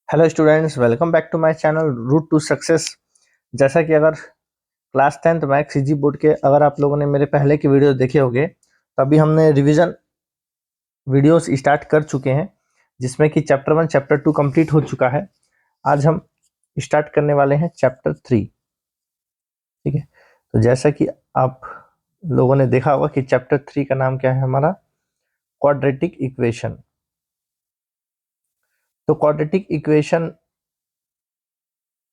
Hello students, welcome back to my channel route to success. जैसा कि अगर class 10th maths CG board के अगर आप लोगों ने मेरे पहले के वीडियो देखे होंगे तो अभी हमने रिवीजन वीडियोस स्टार्ट कर चुके हैं, जिसमें कि चैप्टर 1 चैप्टर 2 कंप्लीट हो चुका है। आज हम स्टार्ट करने वाले हैं चैप्टर 3। ठीक है, तो जैसा कि आप लोगों ने देखा होगा कि चैप्टर 3 का नाम क्या है हमारा, क्वाड्रेटिक इक्वेशन। तो क्वाड्रेटिक इक्वेशन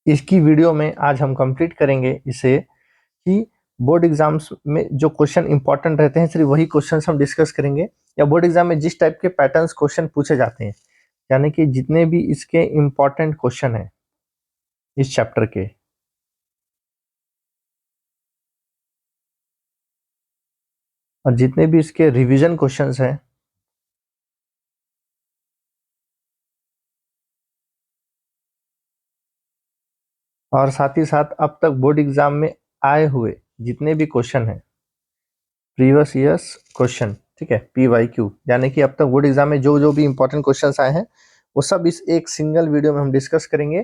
इसकी वीडियो में आज हम कंप्लीट करेंगे इसे कि बोर्ड एग्जाम्स में जो क्वेश्चन इंपॉर्टेंट रहते हैं सिर्फ वही क्वेश्चंस हम डिस्कस करेंगे, या बोर्ड एग्जाम में जिस टाइप के पैटर्न्स क्वेश्चन पूछे जाते हैं, यानी कि जितने भी इसके इंपॉर्टेंट क्वेश्चन हैं इस चैप्टर के, और जितने भी इसके रिवीजन क्वेश्चंस हैं, और साथ ही साथ अब तक बोर्ड एग्जाम में आए हुए जितने भी क्वेश्चन हैं, प्रीवियस ईयर्स क्वेश्चन, ठीक है, PYQ, यानी कि अब तक बोर्ड एग्जाम में जो जो भी इंपॉर्टेंट क्वेश्चंस आए हैं वो सब इस एक सिंगल वीडियो में हम डिस्कस करेंगे,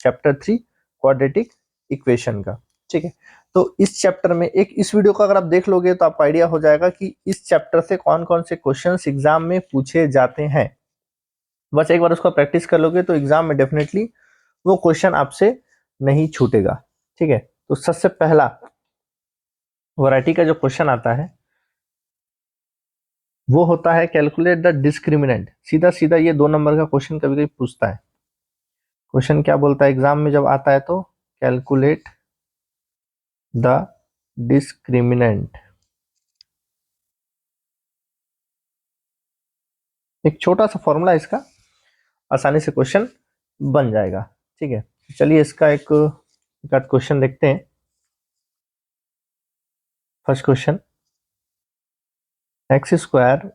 चैप्टर 3 क्वाड्रेटिक इक्वेशन का। ठीक है, तो इस चैप्टर में इस वीडियो को अगर आप देख लोगे तो आपको आइडिया हो जाएगा कि इस चैप्टर से कौन कौन से क्वेश्चंस एग्जाम में पूछे जाते हैं। बस एक बार उसको प्रैक्टिस कर लोगे तो एग्जाम में डेफिनेटली वो क्वेश्चन आपसे नहीं छूटेगा। ठीक है, तो सबसे पहला वैरायटी का जो क्वेश्चन आता है वो होता है कैलकुलेट द डिस्क्रिमिनेंट। सीधा सीधा ये 2 नंबर का क्वेश्चन कभी कभी पूछता है। क्वेश्चन क्या बोलता है एग्जाम में जब आता है तो कैलकुलेट द डिस्क्रिमिनेंट। एक छोटा सा फॉर्मूला इसका, आसानी से क्वेश्चन बन जाएगा। ठीक है, चलिए इसका एक क्वेश्चन देखते हैं। First question, x square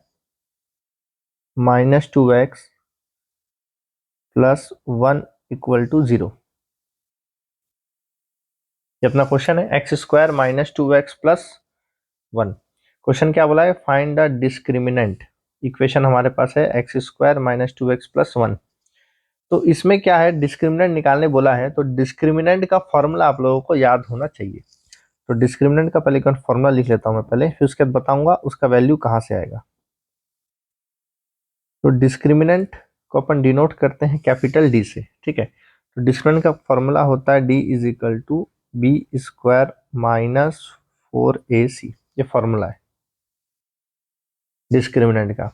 minus 2x plus 1 equal to 0। ये अपना क्वेश्चन है, x square minus 2x plus 1। Question क्या बोला है, फाइंड द डिस्क्रिमिनेंट। इक्वेशन हमारे पास है x square minus 2x plus 1। तो इसमें क्या है, डिस्क्रिमिनेंट निकालने बोला है, तो डिस्क्रिमिनेंट का फॉर्मूला आप लोगों को याद होना चाहिए। तो डिस्क्रिमिनेंट का पहले फॉर्मूला लिख लेता हूं मैं पहले, फिर उसके बाद बताऊंगा उसका वैल्यू कहां से आएगा। तो डिस्क्रिमिनेंट को अपन डिनोट करते हैं कैपिटल डी से। ठीक है, तो डिस्क्रिमिनेंट का फॉर्मूला होता है D is equal to B square minus 4ac। ये फॉर्मूला है डिस्क्रिमिनेंट का।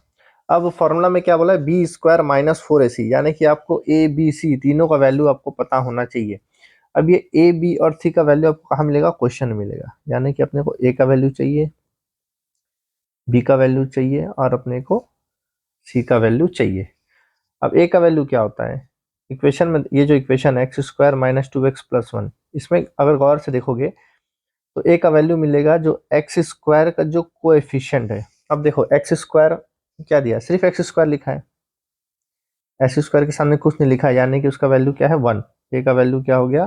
अब फॉर्मूला में क्या बोला है, बी स्क्वायर माइनस 4ac, यानी कि आपको ए बी सी तीनों का वैल्यू आपको पता होना चाहिए। अब ये ए बी और सी का वैल्यू आपको कहाँ मिलेगा, क्वेश्चन में मिलेगा, यानी कि अपने को ए का वैल्यू चाहिए, बी का वैल्यू चाहिए और अपने को सी का वैल्यू चाहिए। अब ए का वैल्यू क्या होता है इक्वेशन में, ये जो इक्वेशन है x square minus 2x plus 1, इसमें अगर गौर से देखोगे तो ए का वैल्यू मिलेगा जो एक्स स्क्वायर का जो कोएफिशिएंट है। अब देखो एक्स स्क्वायर क्या दिया, सिर्फ एक्स स्क्वायर लिखा है, एक्स स्क्वायर के सामने कुछ नहीं लिखा है, यानी कि उसका वैल्यू क्या है 1। ए का वैल्यू क्या हो गया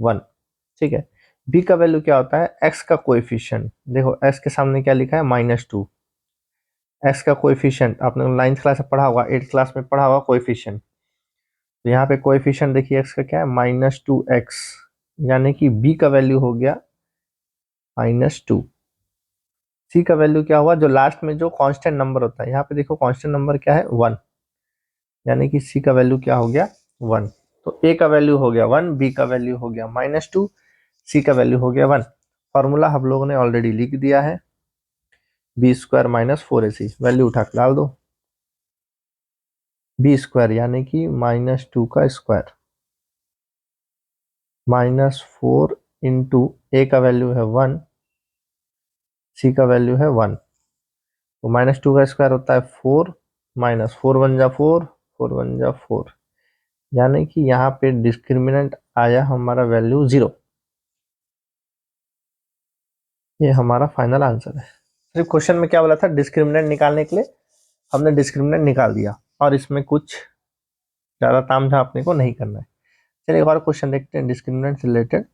1। ठीक है, बी का वैल्यू क्या होता है, एक्स का कोएफिशिएंट। देखो एक्स के सामने क्या लिखा है -2। एक्स का कोएफिशिएंट आपने 9th क्लास में पढ़ा होगा, 8th क्लास में पढ़ा होगा कोएफिशिएंट। तो यहाँ पे कोएफिशिएंट देखिए एक्स का क्या है -2x, यानी कि बी का वैल्यू हो गया -2। सी का वैल्यू क्या हुआ, जो लास्ट में जो कांस्टेंट नंबर होता है, यहाँ पे देखो कांस्टेंट नंबर क्या है 1, यानी कि सी का वैल्यू क्या हो गया 1। तो ए का वैल्यू हो गया 1, बी का वैल्यू हो गया -2, सी का वैल्यू हो गया 1। फॉर्मूला हम लोगों ने ऑलरेडी लिख दिया है, b square minus 4ac, value उठा के डाल दो, बी स्क्वायर यानी कि -2 का स्क्वायर -4 इंटू ए का वैल्यू है 1, सी का वैल्यू है 1। तो -2 का स्क्वायर होता है 4, -4 1 जा 4, 4 1 जा 4, यानी कि यहाँ पे डिस्क्रिमिनेंट आया हमारा वैल्यू 0। ये हमारा फाइनल आंसर है। सिर्फ क्वेश्चन में क्या बोला था, डिस्क्रिमिनेंट निकालने के लिए हमने डिस्क्रिमिनेंट निकाल दिया, और इसमें कुछ ज़्यादा तामझाम अपने को नहीं करना है। चलिए एक और क्वेश्चन देखते हैं डिस्क्रिमिनेंट से रिलेटेड।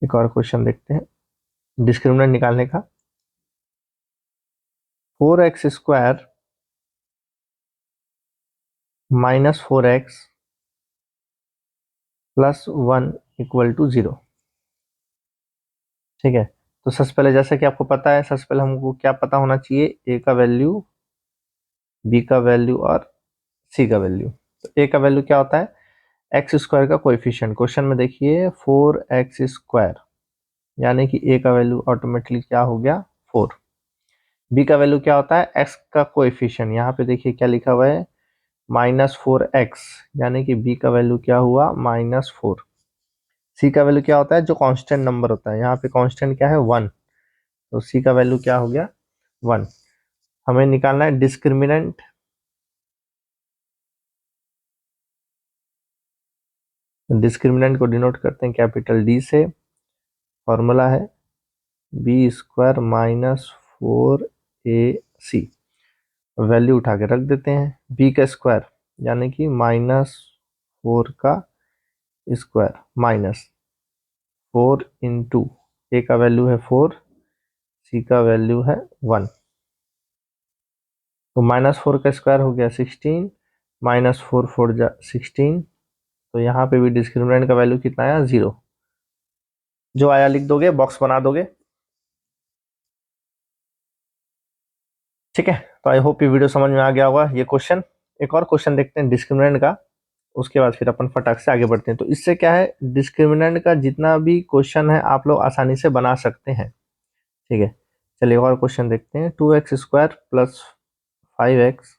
एक और क्वेश्चन देखते हैं डिस्क्रिमिनेंट निकालने का। 4x square -4x plus 1 equal to 0। ठीक है, तो सबसे पहले जैसे कि आपको पता है, सबसे पहले हमको क्या पता होना चाहिए, ए का वैल्यू, बी का वैल्यू और सी का वैल्यू। तो ए का वैल्यू क्या होता है, एक्स स्क्वायर का कोएफिशिएंट। क्वेश्चन में देखिए 4x स्क्वायर, यानी कि ए का वैल्यू ऑटोमेटिकली क्या हो गया 4। बी का वैल्यू क्या होता है, एक्स का कोएफिशिएंट, यहाँ पे देखिए क्या लिखा हुआ है -4x, यानी कि बी का वैल्यू क्या हुआ -4। सी का वैल्यू क्या होता है, जो कांस्टेंट नंबर होता है, यहाँ पे कांस्टेंट क्या है 1, तो सी का वैल्यू क्या हो गया 1। हमें निकालना है डिस्क्रिमिनेंट। डिस्क्रिमिनेंट को डिनोट करते हैं कैपिटल डी से। फॉर्मूला है बी स्क्वायर -4ac। वैल्यू उठा के रख देते हैं, बी का स्क्वायर यानी कि -4 का स्क्वायर -4 इंटू ए का वैल्यू है 4, सी का वैल्यू है 1, तो -4 का स्क्वायर हो गया 16, -4 4 जा 16, तो यहाँ पे भी डिस्क्रिमिनेंट का वैल्यू कितना आया 0। जो आया लिख दोगे, बॉक्स बना दोगे। ठीक है, तो आई होप ये वीडियो समझ में आ गया होगा। ये क्वेश्चन, एक और क्वेश्चन देखते हैं डिस्क्रिमिनेंट का, उसके बाद फिर अपन फटाक से आगे बढ़ते हैं। तो इससे क्या है, डिस्क्रिमिनेंट का जितना भी क्वेश्चन है आप लोग आसानी से बना सकते हैं। ठीक है, चलिए और क्वेश्चन देखते हैं। 2x square plus 5x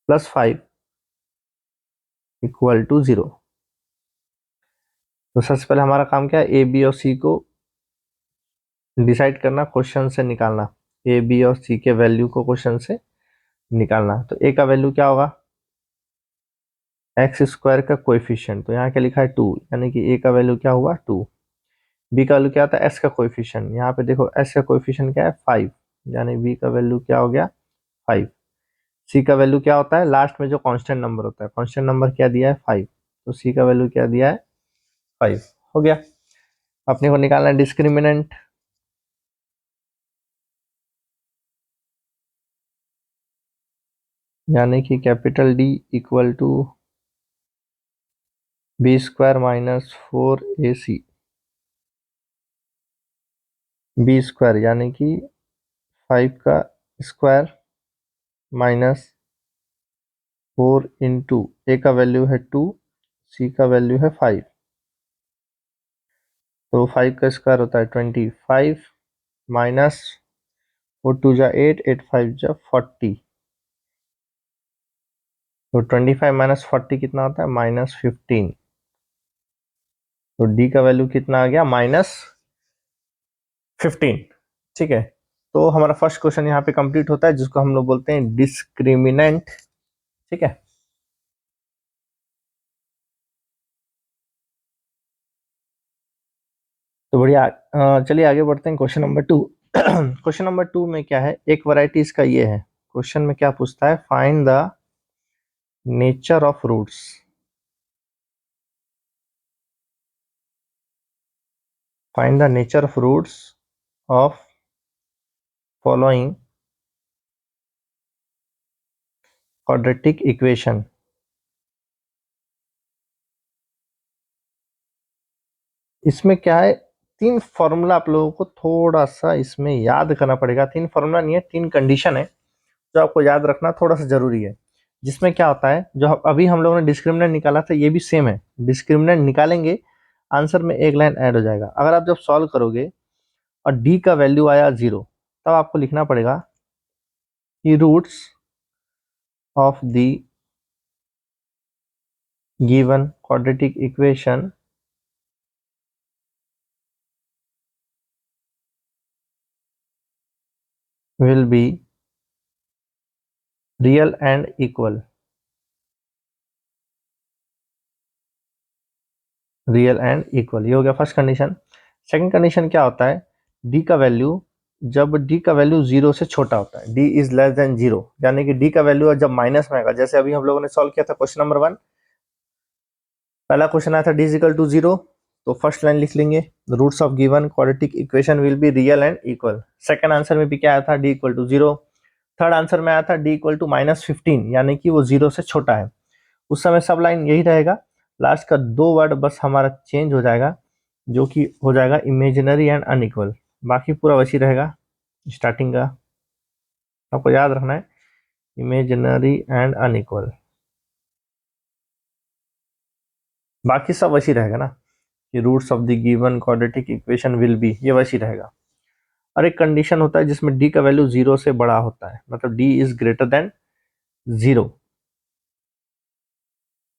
plus 5 equal to 0। तो सबसे पहले हमारा काम क्या है, ए बी और सी को डिसाइड करना, क्वेश्चन से निकालना। ए बी और सी के वैल्यू को क्वेश्चन से निकालना। तो ए का वैल्यू क्या होगा, एक्स स्क्वायर का कोएफिशिएंट, तो यहाँ क्या लिखा है 2, यानी कि ए का वैल्यू क्या हुआ 2। बी का वैल्यू क्या आता है, एस का कोएफिशिएंट, यहाँ पे देखो एस का कोएफिशिएंट क्या है 5, यानी बी का वैल्यू क्या हो गया 5। सी का वैल्यू क्या होता है, लास्ट में जो कांस्टेंट नंबर होता है, कांस्टेंट नंबर क्या दिया है 5, तो सी का वैल्यू क्या दिया है 5। हो गया, अपने को निकालना है डिस्क्रिमिनेंट। यानी कि capital D equal to B square -4ac। B square यानी कि 5 का स्क्वायर -4 इंटू ए का वैल्यू है 2, सी का वैल्यू है 5, तो 5 का स्क्वायर होता है 25 माइनस 4 2 जा 8, 8 5 जा 40, तो 25 माइनस 40 कितना होता है -15, तो डी का वैल्यू कितना आ गया -15। ठीक है, तो हमारा फर्स्ट क्वेश्चन यहाँ पे कंप्लीट होता है, जिसको हम लोग बोलते हैं डिस्क्रिमिनेंट। ठीक है, तो बढ़िया। चलिए आगे बढ़ते हैं क्वेश्चन नंबर 2। क्वेश्चन नंबर 2 में क्या है, एक वैरायटी इसका ये है। क्वेश्चन में क्या पूछता है, find the nature of roots. Find the nature of roots of following quadratic equation. इसमें क्या है, 3 फॉर्मूला आप लोगों को थोड़ा सा इसमें याद करना पड़ेगा। 3 फॉर्मूला नहीं है, 3 कंडीशन है जो आपको याद रखना थोड़ा सा जरूरी है। जिसमें क्या होता है, जो अभी हम लोगों ने डिस्क्रिमिनेंट निकाला था, ये भी सेम है। डिस्क्रिमिनेंट निकालेंगे, आंसर में एक लाइन ऐड हो जाएगा। अगर आप जब सॉल्व करोगे और डी का वैल्यू आया 0, तब आपको लिखना पड़ेगा कि roots of the given quadratic equation will be real and equal। Real and equal, ये हो गया फर्स्ट कंडीशन। सेकंड कंडीशन क्या होता है, डी का वैल्यू, जब डी का वैल्यू 0 से छोटा होता है, डी इज लेस देन 0, यानी कि डी का वैल्यू जब माइनस में आएगा, जैसे अभी हम लोगों ने सॉल्व किया था क्वेश्चन नंबर 1, पहला क्वेश्चन आया था डी इज इक्वल टू 0, तो फर्स्ट लाइन लिख लेंगे, roots of given quadratic equation will be real and equal. Second answer में भी क्या आया था, D equal to 0। Third answer में आया था डी इक्वल टू -15, यानी कि वो 0 से छोटा है। उस समय सब लाइन यही रहेगा, लास्ट का 2 वर्ड बस हमारा चेंज हो जाएगा, जो कि हो जाएगा इमेजिनरी एंड अनइक्वल। बाकी पूरा वैसी रहेगा स्टार्टिंग का, आपको याद रखना है इमेजिनरी एंड अनइक्वल, बाकी सब वैसी रहेगा ना कि roots of the given quadratic equation will be, ये वैसी रहेगा। और एक कंडीशन होता है जिसमें डी का वैल्यू 0 से बड़ा होता है, मतलब डी इज ग्रेटर देन 0।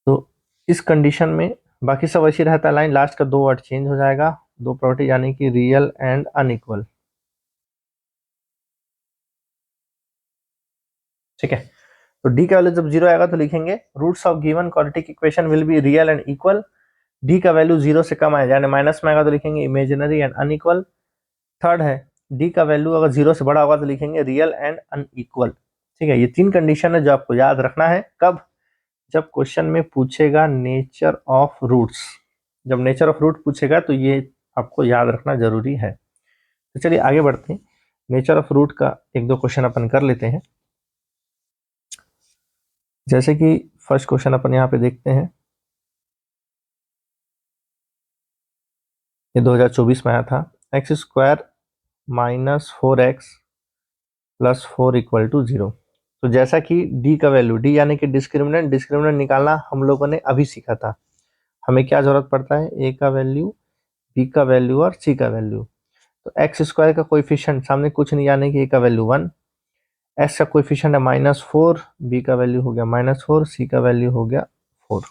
तो इस कंडीशन में बाकी सब वैसी रहता है, लाइन लास्ट का 2 वर्ड चेंज हो जाएगा, 2 प्रॉपर्टी यानी कि रियल एंड अनइक्वल। ठीक है, तो डी का वैल्यू जब 0 आएगा तो लिखेंगे roots of given quadratic equation will be real and equal. D का वैल्यू 0 से कम आएगा यानी माइनस में आएगा तो लिखेंगे इमेजिनरी एंड अनइक्वल। थर्ड है डी का वैल्यू अगर 0 से बड़ा होगा तो लिखेंगे रियल एंड अनइक्वल। ठीक है, ये 3 कंडीशन है जो आपको याद रखना है। कब? जब क्वेश्चन में पूछेगा नेचर ऑफ रूट्स, जब नेचर ऑफ रूट पूछेगा तो ये आपको याद रखना जरूरी है। तो चलिए आगे बढ़ते हैं, नेचर ऑफ रूट का 1-2 क्वेश्चन अपन कर लेते हैं। जैसे कि फर्स्ट क्वेश्चन अपन यहाँ पे देखते हैं, ये 2024 में आया था, एक्स स्क्वायर -4x + 4 = 0। तो जैसा कि डी का वैल्यू, डी यानी कि डिस्क्रिमिनेंट निकालना हम लोगों ने अभी सीखा था। हमें क्या जरूरत पड़ता है, ए का वैल्यू, बी का वैल्यू और सी का वैल्यू। तो एक्स स्क्वायर का कोएफिशिएंट सामने कुछ नहीं, यानी कि ए का वैल्यू 1, एक्स का कोएफिशिएंट है -4, बी का वैल्यू हो गया -4, सी का वैल्यू हो गया 4।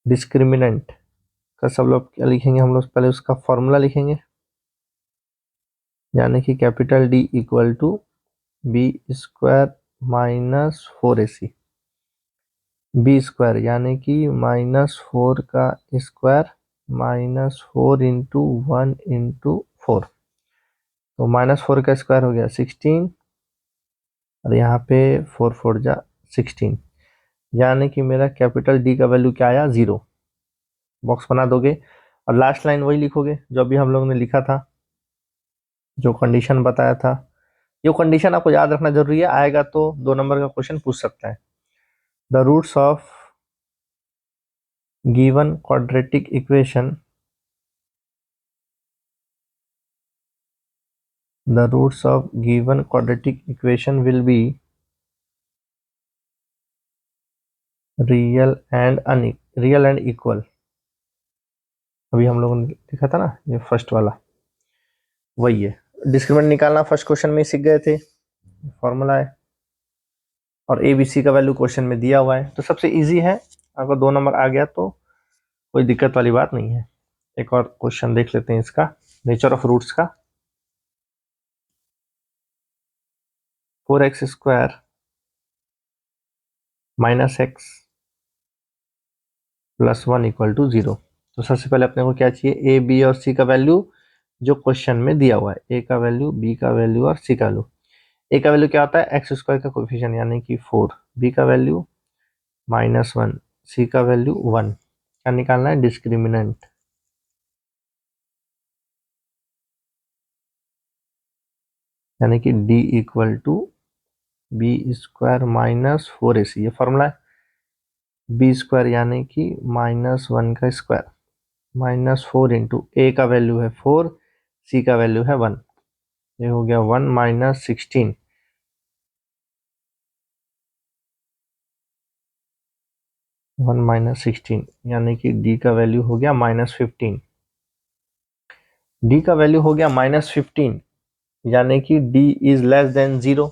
डिस्क्रिमिनेंट का सब लोग क्या लिखेंगे, हम लोग पहले उसका फॉर्मूला लिखेंगे, यानी कि capital D equal to B square -4ac, B square यानी कि -4 का स्क्वायर -4 इंटू 1 इंटू 4, तो -4 का स्क्वायर हो गया 16 और यहाँ पे 4 4 जा 16, यानी कि मेरा कैपिटल डी का वैल्यू क्या आया, 0। बॉक्स बना दोगे और लास्ट लाइन वही लिखोगे जो अभी हम लोगों ने लिखा था, जो कंडीशन बताया था। ये कंडीशन आपको याद रखना जरूरी है, आएगा तो 2 नंबर का क्वेश्चन पूछ सकता है। The roots of given quadratic equation, the roots of given quadratic equation will be real and equal। अभी हम लोगों ने लिखा था ना, ये फर्स्ट वाला वही है। डिस्क्रिमिनेंट निकालना फर्स्ट क्वेश्चन में सीख गए थे, फॉर्मूला है, और ए बी सी का वैल्यू क्वेश्चन में दिया हुआ है, तो सबसे इजी है। अगर 2 नंबर आ गया तो कोई दिक्कत वाली बात नहीं है। एक और क्वेश्चन देख लेते हैं इसका, नेचर ऑफ रूट्स का। 4x square -x + 1 = 0। तो सबसे पहले अपने को क्या चाहिए, ए बी और सी का वैल्यू जो क्वेश्चन में दिया हुआ है, ए का वैल्यू, बी का वैल्यू और सी का वैल्यू। ए का वैल्यू क्या होता है, एक्स स्क्वायर का कोएफिशिएंट यानी कि 4, बी का वैल्यू -1, सी का वैल्यू 1। क्या निकालना है, डिस्क्रिमिनेंट, यानी कि D equal to B square -4ac, ये फॉर्मूला है। बी स्क्वायर यानी कि -1 का स्क्वायर -4 इंटू ए का वैल्यू है 4, सी का वैल्यू है 1, ये हो गया 1 - 16, 1 - 16, यानी कि डी का वैल्यू हो गया -15। डी का वैल्यू हो गया -15, यानी कि D is less than 0।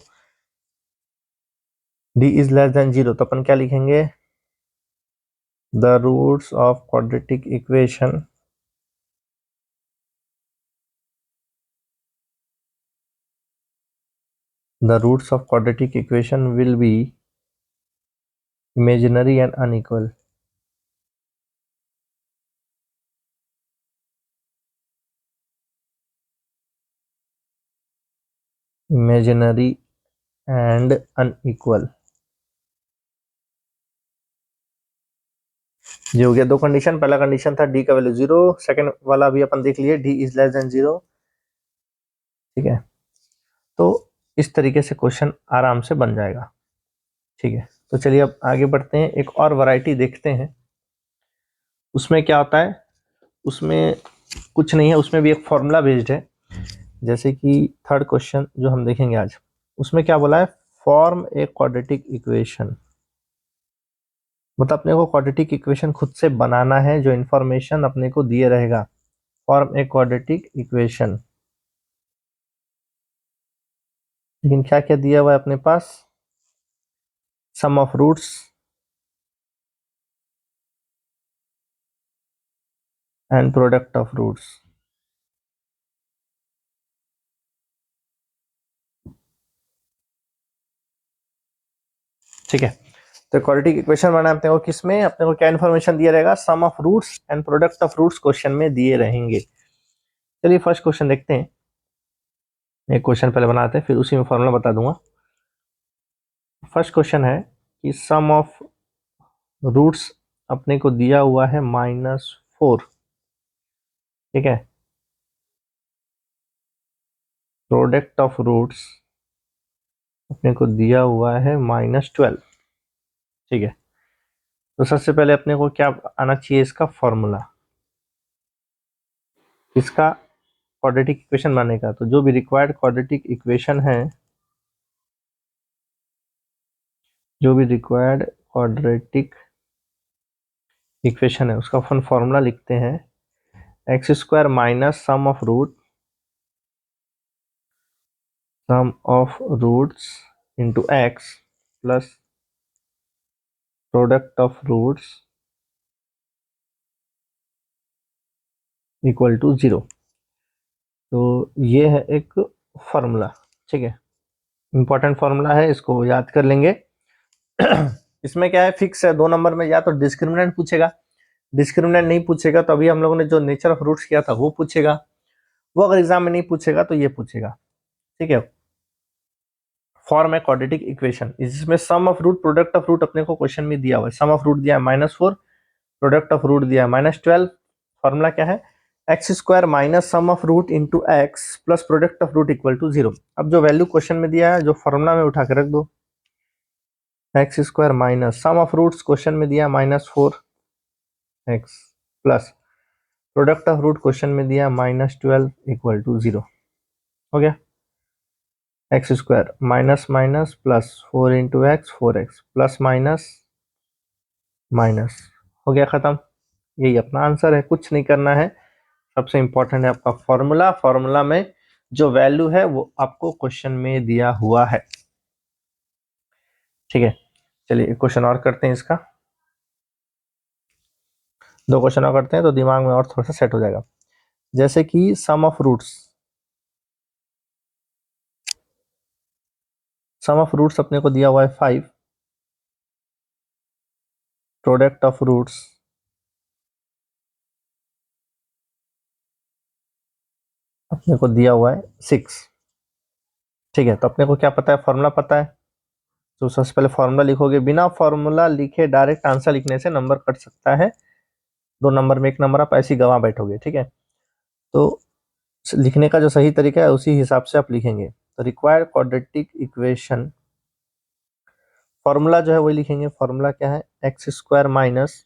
D is less than 0 तो अपन क्या लिखेंगे, the roots of quadratic equation, the roots of quadratic equation will be imaginary and unequal। imaginary and unequal, ये हो गया 2 कंडीशन। पहला कंडीशन था डी का वैल्यू 0, सेकंड वाला भी अपन देख लिए, डी इज लेस देन 0। ठीक है, तो इस तरीके से क्वेश्चन आराम से बन जाएगा। ठीक है, तो चलिए अब आगे बढ़ते हैं, एक और वैरायटी देखते हैं। उसमें क्या होता है, उसमें कुछ नहीं है, उसमें भी एक फॉर्मूला बेस्ड है। जैसे कि थर्ड क्वेश्चन जो हम देखेंगे आज, उसमें क्या बोला है, फॉर्म ए क्वाड्रेटिक इक्वेशन। मतलब अपने को क्वाड्रेटिक इक्वेशन खुद से बनाना है, जो इन्फॉर्मेशन अपने को दिए रहेगा। फॉर्म ए क्वाड्रेटिक इक्वेशन, लेकिन क्या क्या दिया हुआ है अपने पास, sum of roots and product of roots. ठीक है, तो क्वाड्रेटिक इक्वेशन बनाना अपने को किसमें, अपने को क्या इन्फॉर्मेशन दिया रहेगा, sum of roots and product of roots question में दिए रहेंगे। चलिए फर्स्ट क्वेश्चन देखते हैं। एक क्वेश्चन पहले बनाते हैं, फिर उसी में फॉर्मूला बता दूंगा। फर्स्ट क्वेश्चन है कि सम ऑफ रूट्स अपने को दिया हुआ है -4। ठीक है, प्रोडक्ट ऑफ रूट्स अपने को दिया हुआ है -12। ठीक है, तो सबसे पहले अपने को क्या आना चाहिए, इसका फॉर्मूला, इसका क्वाड्रेटिक इक्वेशन बनाने का। तो जो भी रिक्वायर्ड क्वाड्रेटिक इक्वेशन है, जो भी रिक्वायर्ड क्वाड्रेटिक इक्वेशन है, उसका अपन फॉर्मूला लिखते हैं, X square minus sum of roots into x plus product of roots equal to 0। तो ये है एक फॉर्मूला। ठीक है, इंपॉर्टेंट फॉर्मूला है, इसको याद कर लेंगे। इसमें क्या है, फिक्स है, 2 नंबर में या तो डिस्क्रिमिनेंट पूछेगा, डिस्क्रिमिनेंट नहीं पूछेगा तो अभी हम लोगों ने जो नेचर ऑफ रूट्स किया था वो पूछेगा, वो अगर एग्जाम में नहीं पूछेगा तो ये पूछेगा। ठीक है, फॉर्म है क्वाड्रेटिक इक्वेशन, इसमें sum of root product of root अपने को क्वेश्चन में दिया हुआ है। सम ऑफ रूट दिया है -4, प्रोडक्ट ऑफ रूट दिया है -12। फॉर्मूला क्या है, x square minus sum of root into x plus product of root equal to 0। अब जो वैल्यू क्वेश्चन में दिया है, जो फॉर्मूला में उठा के रख दो, x square minus sum of roots question में दिया -4 x plus product of root question में दिया -12 इक्वल टू 0। हो गया, x square minus minus plus 4 into x 4x plus minus minus, हो गया खत्म। यही अपना आंसर है, कुछ नहीं करना है। सबसे इंपॉर्टेंट है आपका फॉर्मूला, फॉर्मूला में जो वैल्यू है वो आपको क्वेश्चन में दिया हुआ है। ठीक है, चलिए एक क्वेश्चन और करते हैं इसका, 2 क्वेश्चन और करते हैं तो दिमाग में और थोड़ा सा सेट हो जाएगा। जैसे कि सम ऑफ रूट्स अपने को दिया हुआ है 5, प्रोडक्ट ऑफ रूट्स अपने को दिया हुआ है 6। ठीक है, तो अपने को क्या पता है, फॉर्मूला पता है। तो सबसे पहले फॉर्मूला लिखोगे, बिना फॉर्मूला लिखे डायरेक्ट आंसर लिखने से नंबर कट सकता है, 2 नंबर में 1 नंबर आप ऐसे ही गंवा बैठोगे। ठीक है, तो लिखने का जो सही तरीका है उसी हिसाब से आप लिखेंगे। तो रिक्वायर्ड क्वाड्रेटिक इक्वेशन फॉर्मूला जो है वही लिखेंगे। फॉर्मूला क्या है, x square minus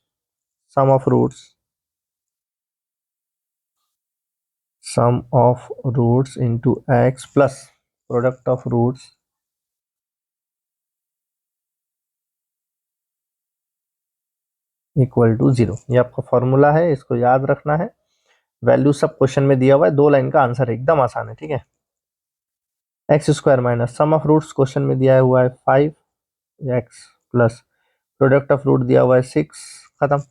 sum of roots into x plus product of roots equal to 0। ये आपका फॉर्मूला है, इसको याद रखना है। वैल्यू सब क्वेश्चन में दिया हुआ है, 2 लाइन का आंसर है, एकदम आसान है। ठीक है, x square minus sum of roots question में दिया हुआ है 5x plus product of root दिया हुआ है 6। खत्म,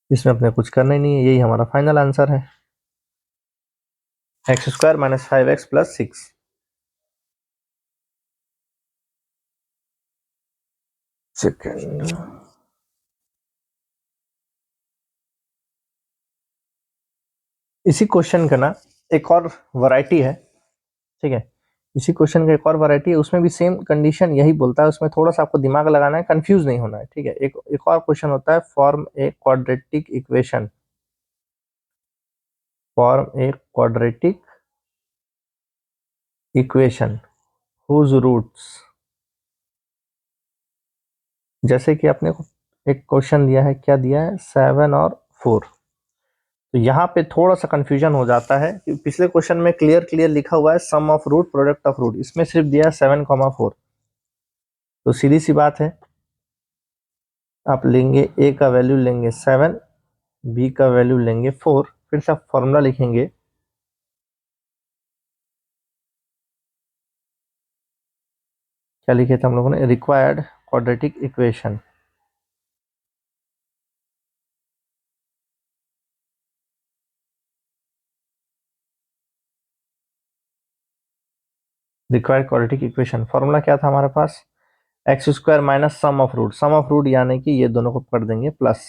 इसमें अपने कुछ करना ही नहीं है, यही हमारा फाइनल आंसर है, x square minus 5x plus 6। Second, इसी क्वेश्चन का ना एक और वैरायटी है। ठीक है, इसी क्वेश्चन का एक और वैरायटी है, उसमें भी सेम कंडीशन यही बोलता है, उसमें थोड़ा सा आपको दिमाग लगाना है, कंफ्यूज नहीं होना है। ठीक है, एक और क्वेश्चन होता है, form a quadratic equation, form a quadratic equation whose roots, जैसे कि आपने एक क्वेश्चन दिया है, क्या दिया है 7 और 4। तो यहाँ पे थोड़ा सा कंफ्यूजन हो जाता है कि पिछले क्वेश्चन में क्लियर क्लियर लिखा हुआ है sum of root product of root, इसमें सिर्फ दिया है 7,4। तो सीधी सी बात है, आप लेंगे ए का वैल्यू लेंगे 7, बी का वैल्यू लेंगे 4, फिर से आप फॉर्मूला लिखेंगे, क्या लिखे थे हम लोगों ने, required quadratic equation. Required quadratic equation formula क्या था हमारे पास, x square minus sum of root यानी कि ये दोनों को कर देंगे प्लस,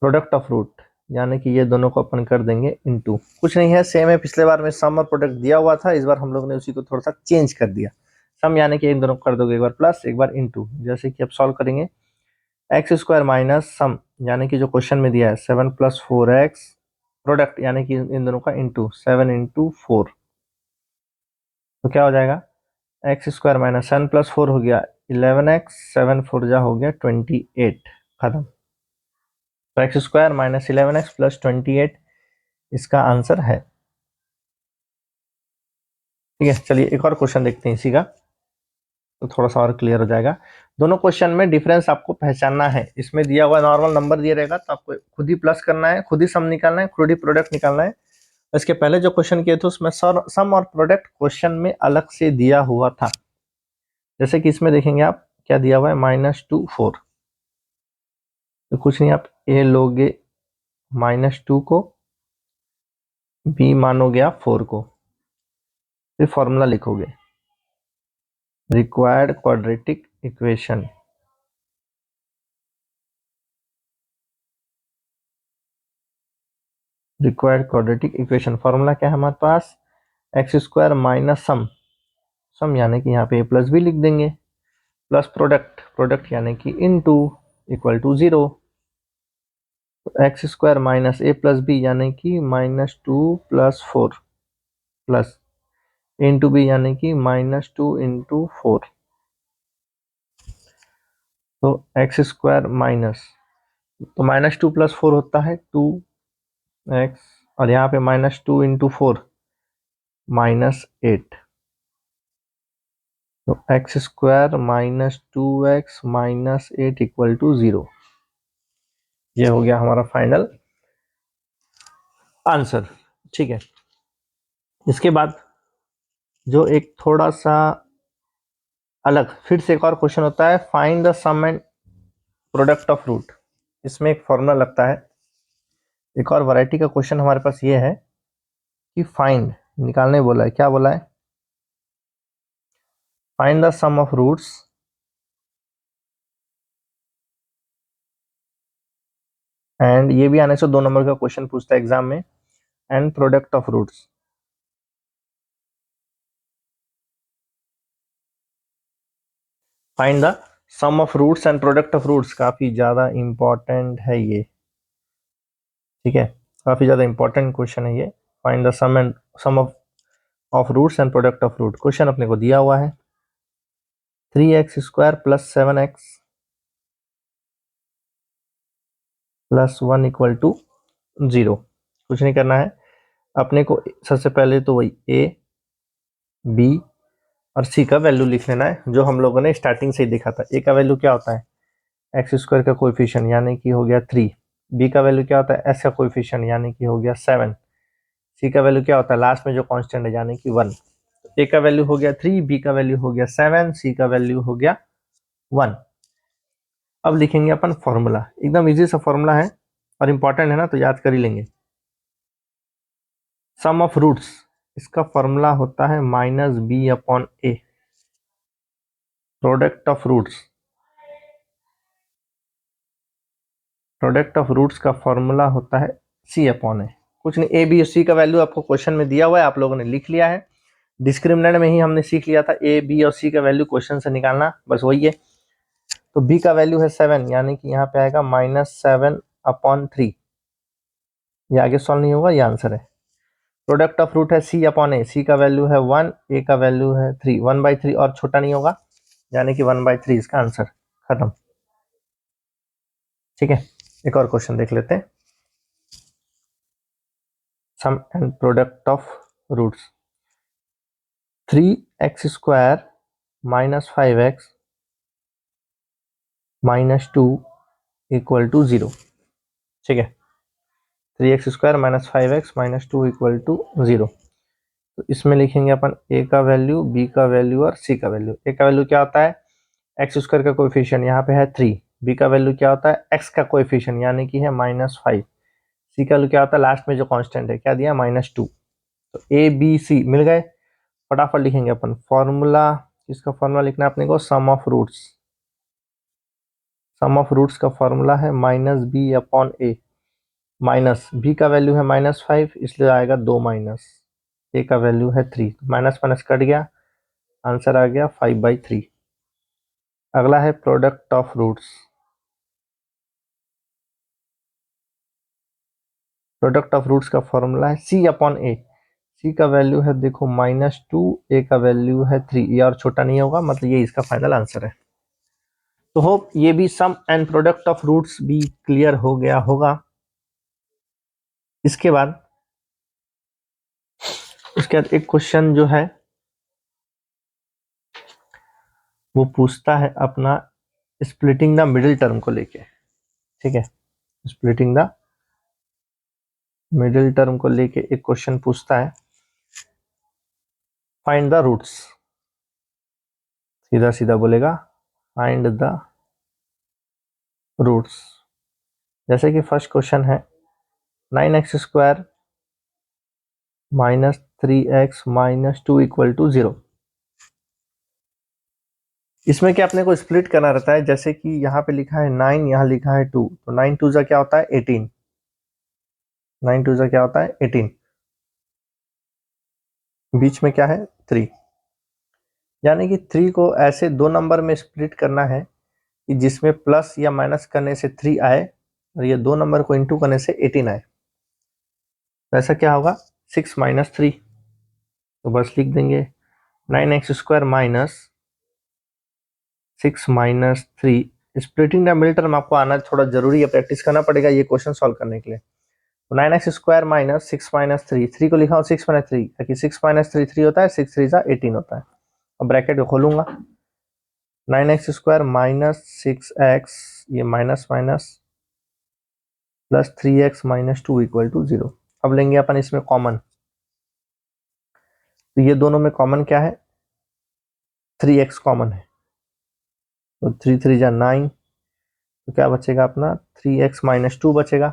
प्रोडक्ट ऑफ रूट यानी कि ये दोनों को अपन कर देंगे इनटू, कुछ नहीं है, सेम है, पिछले बार में सम और प्रोडक्ट दिया हुआ था, इस बार हम लोग ने उसी को थोड़ा सा चेंज कर दिया। सम यानी कि इन दोनों को कर दोगे एक बार प्लस एक बार इनटू, जैसे कि अब सॉल्व करेंगे, एक्स स्क्वायर माइनस सम यानी कि जो क्वेश्चन में दिया है 7 + 4x, प्रोडक्ट यानी कि इन दोनों का इनटू 7 × 4, तो क्या हो जाएगा, एक्स स्क्वायर माइनस 7 + 4 हो गया 11x, 7 4 जा हो गया 28, खत्म। तो एक्स स्क्वायर माइनस 11x + 28 इसका आंसर है। ठीक है, चलिए एक और क्वेश्चन देखते हैं इसी का, तो थोड़ा सा और क्लियर हो जाएगा। दोनों क्वेश्चन में डिफरेंस आपको पहचानना है, इसमें दिया हुआ नॉर्मल नंबर दिया रहेगा तो आपको खुद ही प्लस करना है, खुद ही सम निकालना है, खुद ही प्रोडक्ट निकालना है। इसके पहले जो क्वेश्चन किए थे उसमें सम और प्रोडक्ट क्वेश्चन में अलग से दिया हुआ था, जैसे कि इसमें देखेंगे आप क्या दिया हुआ है -2 4, तो कुछ नहीं, आप ए लोगे -2 को, बी मानोगे आप 4 को, फिर फॉर्मूला लिखोगे required quadratic equation, required quadratic equation formula क्या है हमारे पास, एक्स स्क्वायर माइनस सम, सम यानी कि यहाँ पे ए प्लस बी लिख देंगे, प्लस प्रोडक्ट, प्रोडक्ट यानी कि into equal to 0, x square minus a plus b यानी कि -2 + 4 प्लस इनटू बी यानी कि -2 × 4, तो एक्स स्क्वायर माइनस, तो -2 + 4 होता है 2x, और यहाँ पे -2 × 4 -8, तो एक्स स्क्वायर -2x -8 = 0, ये हो गया हमारा फाइनल आंसर। ठीक है, इसके बाद जो एक थोड़ा सा अलग फिर से एक और क्वेश्चन होता है, find the sum and product of root, इसमें एक फॉर्मूला लगता है। एक और वैरायटी का क्वेश्चन हमारे पास ये है कि फाइंड, निकालने बोला है, क्या बोला है, find the sum of roots and, ये भी आने से 2 नंबर का क्वेश्चन पूछता है एग्जाम में, and product of roots. Find the sum of roots and product of roots, काफी ज्यादा इंपॉर्टेंट है ये, ठीक है, काफी ज्यादा इंपॉर्टेंट क्वेश्चन है ये। Find the sum of roots and product of root, question अपने को दिया हुआ है 3x² + 7x + 1 = 0, कुछ नहीं करना है अपने को, सबसे पहले तो वही a b और c का वैल्यू लिख लेना है, जो हम लोगों ने स्टार्टिंग से ही देखा था। a का वैल्यू क्या होता है, x² का कोएफिशिएंट यानी कि हो गया 3, b का वैल्यू क्या होता है, s का कोएफिशिएंट यानी कि हो गया 7, c का वैल्यू क्या होता है लास्ट में जो कांस्टेंट है यानी कि 1। a का वैल्यू हो गया 3, b का वैल्यू हो गया 7, c का वैल्यू हो गया 1। अब लिखेंगे अपन फॉर्मूला, एकदम इजी सा फॉर्मूला है और इंपॉर्टेंट है ना, तो याद कर ही लेंगे। सम ऑफ रूट्स, इसका फॉर्मूला होता है -b/a, product of roots, product of roots का फॉर्मूला होता है c/a, कुछ नहीं, a b और c का वैल्यू आपको क्वेश्चन में दिया हुआ है, आप लोगों ने लिख लिया है, डिस्क्रिमिनेंट में ही हमने सीख लिया था a b और c का वैल्यू क्वेश्चन से निकालना, बस वही है। तो b का वैल्यू है 7 यानी कि यहाँ पे आएगा -7/3, ये आगे सॉल्व नहीं होगा, ये आंसर है। प्रोडक्ट ऑफ रूट है सी अपॉन ए, सी का वैल्यू है 1, ए का वैल्यू है 3, 1/3 और छोटा नहीं होगा, यानी कि 1/3 इसका आंसर। खत्म। ठीक है, एक और क्वेश्चन देख लेते हैं। Sum and product of roots 3x² minus 5x minus 2 equal to 0। ठीक है, 3x² minus 5x minus 2 equal to 0। तो इसमें लिखेंगे अपन ए का वैल्यू, बी का वैल्यू और सी का वैल्यू। ए का वैल्यू क्या होता है, x² का कोएफिशिएंट यहाँ पे है 3। बी का वैल्यू क्या होता है, x का कोएफिशिएंट यानी कि है -5। सी का वैल्यू क्या होता है, लास्ट में जो कांस्टेंट है क्या दिया, -2। तो ए बी सी मिल गए। फटाफट लिखेंगे अपन फॉर्मूला। इसका फॉर्मूला लिखना है अपने को, sum of roots. Sum of roots का फॉर्मूला है -b upon a. Minus b का वैल्यू है -5, इसलिए आएगा 2 माइनस, ए का वैल्यू है 3, माइनस माइनस कट गया, आंसर आ गया 5/3। अगला है product of roots. Product of roots का फॉर्मूला है सी अपॉन ए। सी का वैल्यू है देखो -2, ए का वैल्यू है 3, ये और छोटा नहीं होगा, मतलब ये इसका फाइनल आंसर है। तो होप ये भी सम एंड प्रोडक्ट ऑफ रूट्स भी क्लियर हो गया होगा। इसके बाद एक क्वेश्चन जो है वो पूछता है अपना स्प्लिटिंग द मिडिल टर्म को लेके। ठीक है, स्प्लिटिंग द मिडिल टर्म को लेके एक क्वेश्चन पूछता है, फाइंड द रूट्स। सीधा सीधा बोलेगा फाइंड द रूट्स। जैसे कि फर्स्ट क्वेश्चन है 9x² minus 3x minus 2 equal to 0। इसमें क्या अपने को स्प्लिट करना रहता है, जैसे कि यहाँ पे लिखा है 9, यहाँ लिखा है 2, तो 9 2 क्या होता है 18। 9 2 क्या होता है 18, बीच में क्या है 3। यानी कि 3 को ऐसे दो नंबर में स्प्लिट करना है कि जिसमें प्लस या माइनस करने से 3 आए और ये दो नंबर को इंटू करने से 18 आए। तो ऐसा क्या होगा 6 माइनस 3। तो बस लिख देंगे 9x² minus 6 minus 3। Splitting the middle term आपको आना थोड़ा जरूरी है, प्रैक्टिस करना पड़ेगा ये क्वेश्चन सॉल्व करने के लिए। तो 9x² माइनस 6 माइनस 3, 3 को लिखा हूँ 6 माइनस 3, ताकि 6 माइनस 3 3 होता है, 6 3 18 होता है। अब ब्रैकेट को खोलूंगा, 9x² माइनस 6x, ये minus minus plus 3x minus 2 equal to 0। अब लेंगे अपन इसमें कॉमन, तो ये दोनों में कॉमन क्या है 3x कॉमन है, तो 3 3 जा 9, तो क्या बचेगा अपना 3x माइनस 2 बचेगा।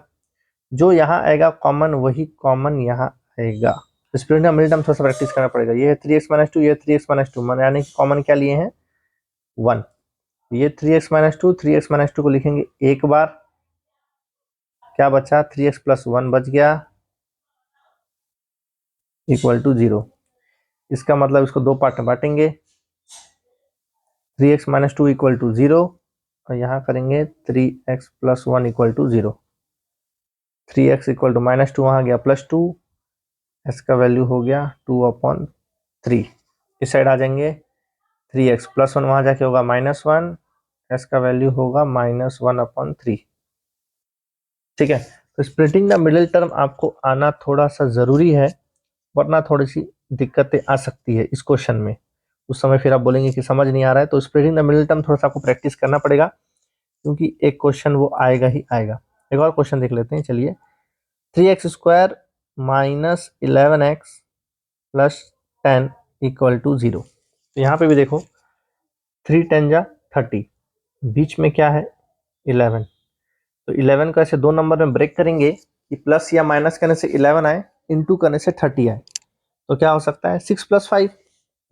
जो यहाँ आएगा कॉमन वही कॉमन यहाँ आएगा। स्प्लिट मिडिल टर्म थोड़ा सा प्रैक्टिस करना पड़ेगा। ये है 3x माइनस 2, ये 3x माइनस 2, यानी कि कॉमन क्या लिए हैं 1। ये 3x माइनस 2, 3x माइनस 2 को लिखेंगे एक बार, क्या बचा 3x प्लस 1 बच गया इक्वल टू 0। इसका मतलब इसको दो पार्ट में बांटेंगे, 3x माइनस 2 इक्वल टू 0 और यहाँ करेंगे 3x plus 1 equal to 0। 3x equal to -2, वहाँ गया +2, x का वैल्यू हो गया 2/3। इस साइड आ जाएंगे 3x प्लस 1, वहाँ जाके होगा -1, x का वैल्यू होगा -1/3। ठीक है, तो स्प्लिटिंग द मिडिल टर्म आपको आना थोड़ा सा ज़रूरी है, वरना थोड़ी सी दिक्कतें आ सकती है इस क्वेश्चन में। उस समय फिर आप बोलेंगे कि समझ नहीं आ रहा है, तो स्प्लिटिंग द मिडिल टर्म थोड़ा सा आपको प्रैक्टिस करना पड़ेगा, क्योंकि एक क्वेश्चन वो आएगा ही आएगा। एक और क्वेश्चन देख लेते हैं, चलिए 3x² minus 11x plus 10 equal to 0। तो यहाँ पे भी देखो 3 10 जा 30, बीच में क्या है 11। तो 11 को ऐसे दो नंबर में ब्रेक करेंगे कि प्लस या माइनस करने से 11 आए, इंटू करने से 30 आए। तो क्या हो सकता है 6 + 5,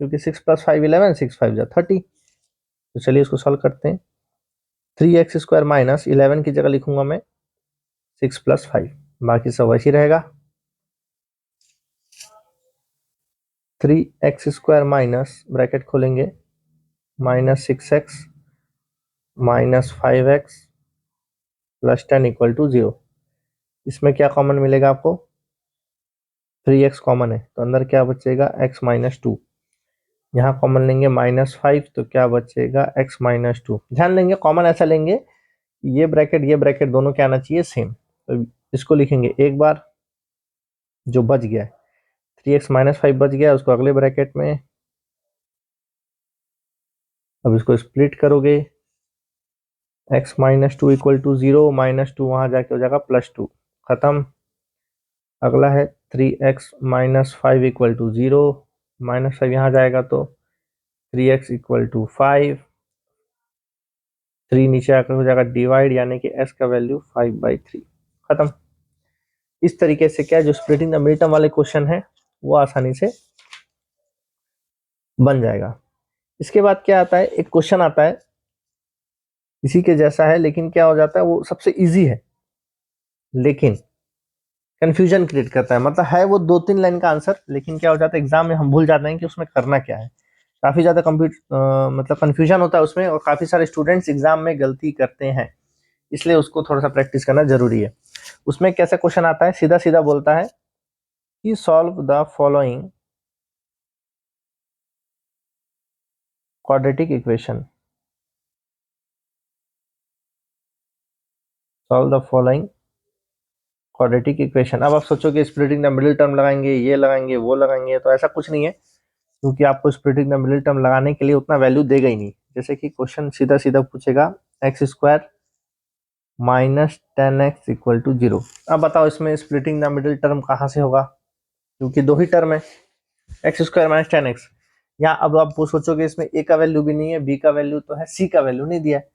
क्योंकि 6 + 5 11, 6 5 जा 30। तो चलिए इसको सॉल्व करते हैं। 3x² माइनस 11 की जगह लिखूंगा मैं 6 + 5, बाकी सब वैसे ही रहेगा। 3x² माइनस ब्रैकेट खोलेंगे -6x minus 5x plus 10 equal to 0। इसमें क्या कॉमन मिलेगा आपको 3x कॉमन है तो अंदर क्या बचेगा x माइनस टू। यहाँ कॉमन लेंगे -5 तो क्या बचेगा x माइनस टू। ध्यान देंगे कॉमन ऐसा लेंगे ये ब्रैकेट दोनों क्या आना चाहिए सेम। तो इसको लिखेंगे एक बार, जो बच गया 3x माइनस 5 बच गया उसको अगले ब्रैकेट में। अब इसको स्प्लिट करोगे x minus two equal to 0, -2 वहां जाके हो जाएगा +2, खत्म। अगला है 3x माइनस 5 इक्वल टू 0, -5 यहाँ जाएगा तो 3x इक्वल टू 5, 3 नीचे आकर हो जाएगा डिवाइड, यानी कि s का वैल्यू 5/3, खत्म। इस तरीके से क्या जो स्प्लिटिंग द मिड टर्म वाले क्वेश्चन है वो आसानी से बन जाएगा। इसके बाद क्या आता है, एक क्वेश्चन आता है इसी के जैसा है, लेकिन क्या हो जाता है वो सबसे इजी है लेकिन कंफ्यूजन क्रिएट करता है। मतलब है वो 2-3 लाइन का आंसर, लेकिन क्या हो जाता है एग्जाम में हम भूल जाते हैं कि उसमें करना क्या है। काफी ज्यादा मतलब कंफ्यूजन होता है उसमें, और काफी सारे स्टूडेंट्स एग्जाम में गलती करते हैं, इसलिए उसको थोड़ा सा प्रैक्टिस करना जरूरी है। उसमें कैसा क्वेश्चन आता है, सीधा सीधा बोलता है कि solve the following quadratic equation, solve the following quadratic equation. अब आप सोचोगे स्प्लिटिंग द मिडिल टर्म लगाएंगे, ये लगाएंगे, वो लगाएंगे, तो ऐसा कुछ नहीं है, क्योंकि आपको स्प्लिटिंग द मिडिल टर्म लगाने के लिए उतना वैल्यू देगा ही नहीं। जैसे कि क्वेश्चन सीधा सीधा पूछेगा x square minus 10x equal to 0। अब बताओ इसमें स्प्लिटिंग द मिडिल टर्म कहाँ से होगा, क्योंकि दो ही टर्म है, एक्स स्क्वायर माइनस 10x। यहाँ अब आप सोचोगे इसमें a का वैल्यू भी नहीं है, b का वैल्यू तो है, c का वैल्यू नहीं दिया है,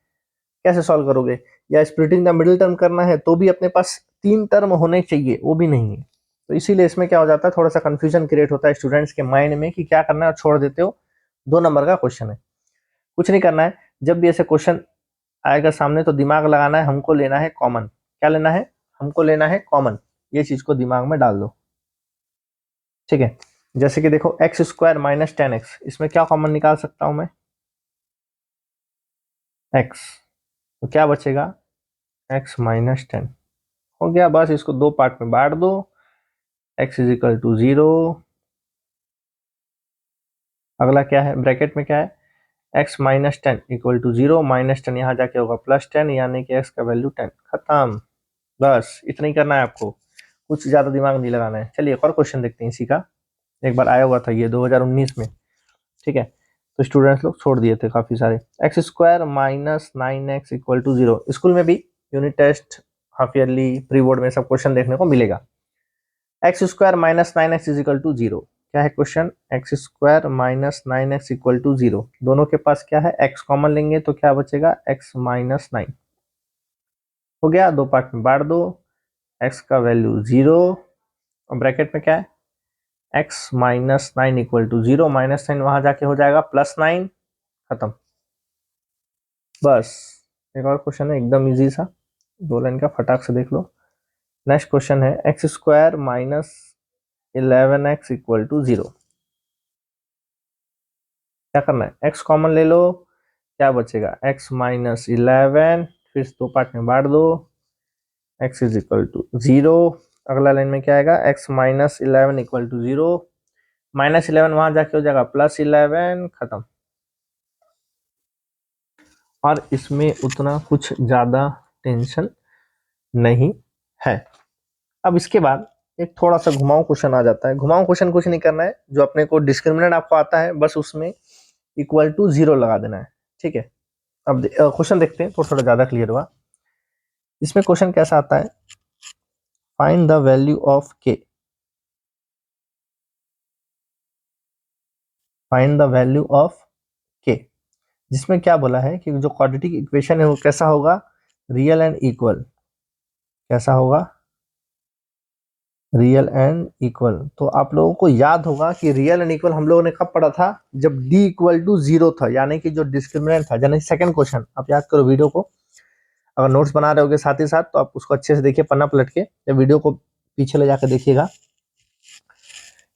कैसे सॉल्व करोगे। या स्प्लिटिंग द मिडिल टर्म करना है तो भी अपने पास 3 टर्म होने चाहिए, वो भी नहीं है। तो इसीलिए इसमें क्या हो जाता है, थोड़ा सा कंफ्यूजन क्रिएट होता है स्टूडेंट्स के माइंड में कि क्या करना है, और छोड़ देते हो। 2 नंबर का क्वेश्चन है, कुछ नहीं करना है। जब भी ऐसे क्वेश्चन आएगा सामने तो दिमाग लगाना है, हमको लेना है कॉमन। क्या लेना है, हमको लेना है कॉमन। ये चीज को दिमाग में डाल दो, ठीक है। जैसे कि देखो एक्स स्क्वायर माइनस 10x, इसमें क्या कॉमन निकाल सकता हूं मैं, x, तो क्या बचेगा x माइनस 10 हो गया। बस इसको 2 पार्ट में बांट दो, x इज इक्वल टू 0। अगला क्या है, ब्रैकेट में क्या है, x माइनस 10 इक्वल टू 0, -10 यहाँ जाके होगा +10, यानी कि x का वैल्यू 10, खत्म। बस इतना ही करना है आपको, कुछ ज्यादा दिमाग नहीं लगाना है। चलिए एक और क्वेश्चन देखते हैं इसी का, एक बार आया हुआ था ये 2019 में, ठीक है। तो स्टूडेंट्स लोग छोड़ दिए थे काफी सारे। X square minus 9x equal to 0, school में भी unit test, half yearly, pre board में सब क्वेश्चन देखने को मिलेगा। X square minus 9x is equal to 0, क्या है question, x square minus 9x equal to 0, दोनों के पास क्या है x कॉमन लेंगे तो क्या बचेगा x माइनस 9, हो गया। 2 पार्ट में बांट दो, x का वैल्यू 0, और ब्रैकेट में क्या है x माइनस 9 इक्वल टू 0, -9 वहां जाके हो जाएगा +9, खत्म। बस एक और क्वेश्चन है एकदम इजी सा, 2 लाइन का, फटाक से देख लो। नेक्स्ट क्वेश्चन है x square minus 11x equal to 0, क्या करना है, x कॉमन ले लो, क्या बचेगा x माइनस 11, फिर 2 पार्ट में बांट दो, x इज इक्वल टू 0। अगला लाइन में क्या आएगा, x माइनस 11 इक्वल टू 0, -11 वहां जाके हो जाएगा +11, खत्म। और इसमें उतना कुछ ज्यादा टेंशन नहीं है। अब इसके बाद एक थोड़ा सा घुमाऊ क्वेश्चन आ जाता है। घुमाऊ क्वेश्चन कुछ नहीं करना है, जो अपने को डिस्क्रिमिनेंट आपको आता है बस उसमें इक्वल टू 0 लगा देना है, ठीक है। अब क्वेश्चन देखते हैं, थोड़ा थोड़ा ज्यादा क्लियर हुआ। इसमें क्वेश्चन कैसा आता है, find the value of k, find the value of k, जिसमें क्या बोला है कि जो क्वाड्रेटिक इक्वेशन है वो कैसा होगा, रियल एंड इक्वल, कैसा होगा, रियल एंड इक्वल। तो आप लोगों को याद होगा कि रियल एंड इक्वल हम लोगों ने कब पढ़ा था, जब d इक्वल टू 0 था, यानी कि जो डिस्क्रिमिनेंट था। यानी सेकंड क्वेश्चन आप याद करो वीडियो को, अगर नोट्स बना रहे होगे साथ ही साथ तो आप उसको अच्छे से देखिए, पन्ना पलट के, या वीडियो को पीछे ले जाकर देखिएगा।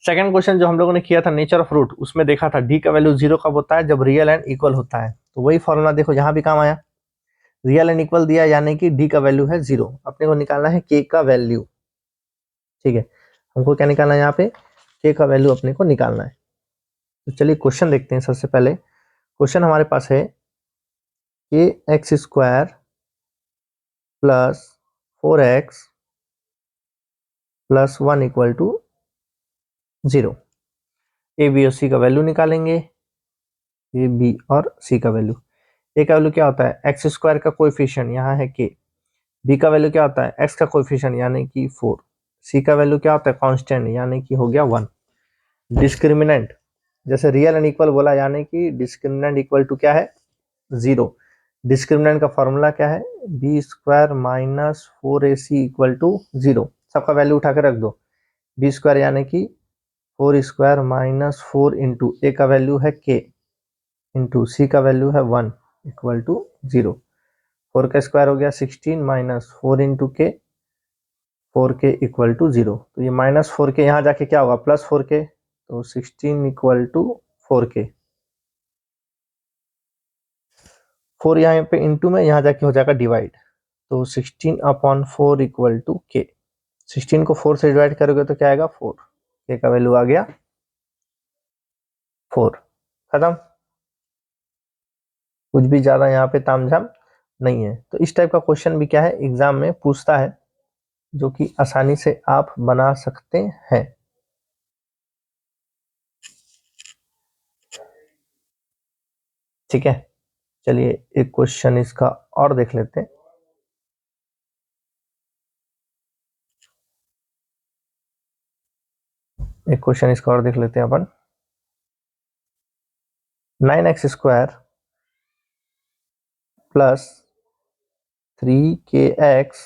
सेकंड क्वेश्चन जो हम लोगों ने किया था नेचर ऑफ रूट, उसमें देखा था d का वैल्यू 0 कब होता है, जब रियल एंड इक्वल होता है। तो वही फॉर्मूला देखो यहाँ भी काम आया, रियल एंड इक्वल दिया यानी कि d का वैल्यू है 0, अपने को निकालना है k का वैल्यू, ठीक है। हमको क्या निकालना है यहाँ पे, k का वैल्यू अपने को निकालना है। तो चलिए क्वेश्चन देखते हैं। सबसे पहले क्वेश्चन हमारे पास है कि x square plus 4x plus 1 equal to 0। A B और सी का वैल्यू निकालेंगे, ए बी और सी का वैल्यू। ए का वैल्यू क्या होता है, एक्स स्क्वायर का कोएफिशिएंट यहाँ है के। बी का वैल्यू क्या होता है, एक्स का कोएफिशिएंट यानी कि 4। सी का वैल्यू क्या होता है, कांस्टेंट यानी कि हो गया 1। डिस्क्रिमिनेंट जैसे रियल एंड इक्वल बोला, यानी कि डिस्क्रिमिनेंट इक्वल टू क्या है, 0। डिस्क्रिमिनेंट का फॉर्मूला क्या है, b square minus 4ac equal to 0। सबका वैल्यू उठा के रख दो। बी स्क्वायर यानी कि 4 स्क्वायर माइनस 4 इंटू ए का वैल्यू है के इंटू सी का वैल्यू है 1 इक्वल टू 0। 4 का स्क्वायर हो गया 16 माइनस 4 इंटू के, 4k इक्वल टू 0। तो ये माइनस 4k यहाँ जाके क्या होगा, प्लस 4k, तो 16 इक्वल टू 4k। 4 यहाँ पे इंटू में, यहाँ जाके हो जाएगा डिवाइड, तो 16 अपॉन 4 इक्वल टू के। 16 को 4 से डिवाइड करोगे तो क्या आएगा, 4। के का वैल्यू आ गया 4। खत्म, कुछ भी ज्यादा यहाँ पे तामझाम नहीं है। तो इस टाइप का क्वेश्चन भी क्या है, एग्जाम में पूछता है, जो कि आसानी से आप बना सकते हैं। ठीक है, चलिए एक क्वेश्चन इसका और देख लेते हैं। एक क्वेश्चन इसका और देख लेते हैं अपन। 9x square plus 3kx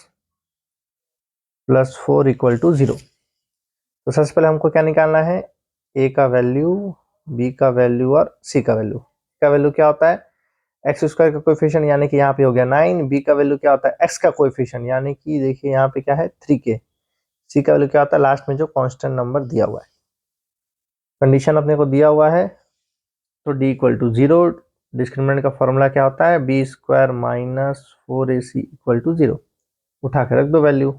plus 4 equal to 0। तो सबसे पहले हमको क्या निकालना है, ए का वैल्यू, बी का वैल्यू और सी का वैल्यू। का वैल्यू क्या होता है, एक्स स्क्वायर का कोएफिशिएंट यानी कि यहाँ पे हो गया 9। बी का वैल्यू क्या होता है, एक्स का कोएफिशिएंट यानी कि देखिए यहाँ पे क्या है 3k। सी का वैल्यू क्या होता है, लास्ट में जो कांस्टेंट नंबर दिया हुआ है। कंडीशन अपने को दिया हुआ है, तो डी इक्वल टू 0। डिस्क्रिमिनेंट का फॉर्मूला क्या होता है, b square minus 4ac equal to 0। उठा के रख दो वैल्यू,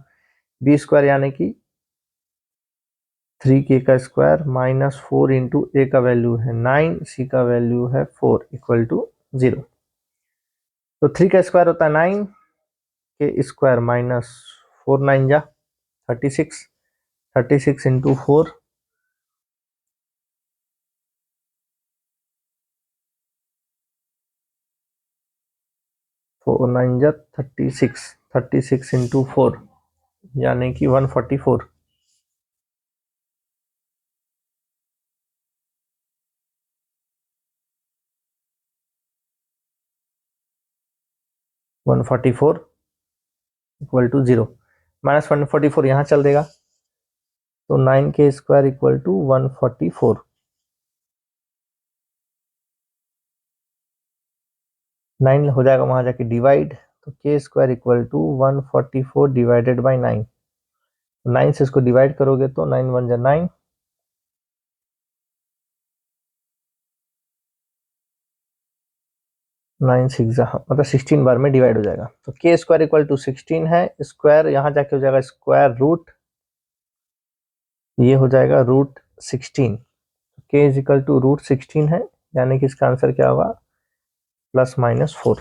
बी स्क्वायर यानी कि 3k का स्क्वायर माइनस 4 इंटू ए का वैल्यू है 9, सी का वैल्यू है 4 इक्वल टू 0। तो 3 का स्क्वायर होता है 9, के स्क्वायर माइनस 4 9 जा 36, 36 इंटू 4 4 9 जा 36, 36 इंटू 4 यानी कि 144। One 144 equal to 0। माइनस 144 यहाँ चल देगा, तो 9 के स्क्वायर इक्वल टू 144। 9 हो जाएगा वहां जाके डिवाइड, तो k square equal to 144 divided by 9। 9 से इसको डिवाइड करोगे तो 9 1 जा 9, 9 6 जा मतलब 16 बार में डिवाइड हो जाएगा। तो के स्क्वायर इक्वल टू 16 है, स्क्वायर यहाँ जाके हो जाएगा स्क्वायर रूट, ये हो जाएगा रूट 16। के इज इक्वल टू रूट 16 है, यानी कि इसका आंसर क्या होगा, प्लस माइनस 4।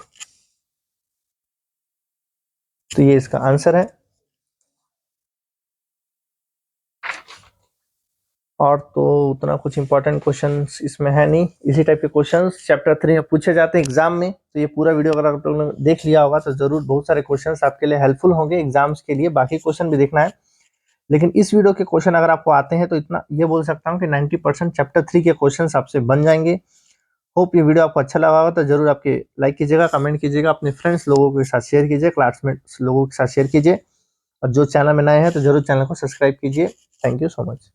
तो ये इसका आंसर है। और तो उतना कुछ इंपॉर्टेंट क्वेश्चंस इसमें है नहीं। इसी टाइप के क्वेश्चंस चैप्टर 3 में पूछे जाते हैं एग्जाम में। तो ये पूरा वीडियो अगर आप लोगों ने देख लिया होगा तो जरूर बहुत सारे क्वेश्चंस आपके लिए हेल्पफुल होंगे एग्जाम्स के लिए। बाकी क्वेश्चन भी देखना है, लेकिन इस वीडियो के क्वेश्चन अगर आपको आते हैं तो इतना ये बोल सकता हूँ कि 90% चैप्टर 3 के क्वेश्चन आपसे बन जाएंगे। होप ये वीडियो आपको अच्छा लगा होगा, तो जरूर आपके लाइक कीजिएगा, कमेंट कीजिएगा, अपने फ्रेंड्स लोगों के साथ शेयर कीजिए, क्लासमेट्स लोगों के साथ शेयर कीजिए, और जो चैनल में नए हैं तो जरूर चैनल को सब्सक्राइब कीजिए। Thank you so much.